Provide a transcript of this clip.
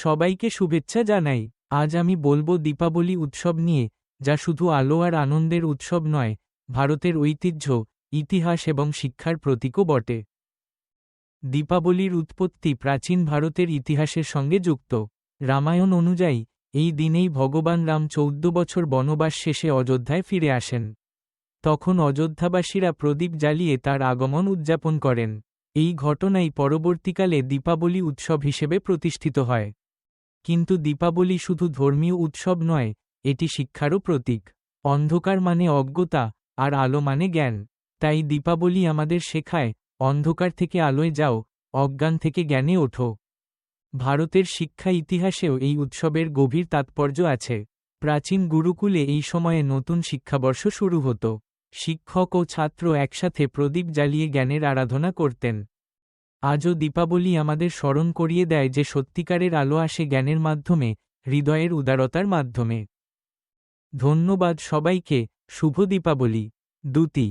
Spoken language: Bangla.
সবাইকে শুভেচ্ছা জানাই। আজ আমি বলবো দীপাবলি উৎসব নিয়ে, যা শুধু আলো আর আনন্দের উৎসব নয়, ভারতের ঐতিহ্য, ইতিহাস এবং শিক্ষার প্রতীকও বটে। দীপাবলির উৎপত্তি প্রাচীন ভারতের ইতিহাসের সঙ্গে যুক্ত। রামায়ণ অনুযায়ী, এই দিনেই ভগবান রাম 14 বছর বনবাস শেষে অযোধ্যায় ফিরে আসেন। তখন অযোধ্যাবাসীরা প্রদীপ জ্বালিয়ে তার আগমন উদযাপন করেন। এই ঘটনাই পরবর্তীকালে দীপাবলি উৎসব হিসেবে প্রতিষ্ঠিত হয়। কিন্তু দীপাবলি শুধু ধর্মীয় উৎসব নয়, এটি শিক্ষারও প্রতীক। অন্ধকার মানে অজ্ঞতা, আর আলো মানে জ্ঞান। তাই দীপাবলি আমাদের শেখায়, অন্ধকার থেকে আলোয় যাও, অজ্ঞান থেকে জ্ঞানে ওঠো। ভারতের শিক্ষা ইতিহাসেও এই উৎসবের গভীর তাৎপর্য আছে। প্রাচীন গুরুকুলে এই সময়ে নতুন শিক্ষাবর্ষ শুরু হতো। শিক্ষক ও ছাত্র একসাথে প্রদীপ জ্বালিয়ে জ্ঞানের আরাধনা করতেন। আজও দীপাবলি আমাদের স্মরণ করিয়ে দেয় যে সত্যিকারের আলো আসে জ্ঞানের মাধ্যমে, হৃদয়ের উদারতার মাধ্যমে। ধন্যবাদ সবাইকে, শুভ দীপাবলি। দ্যুতি।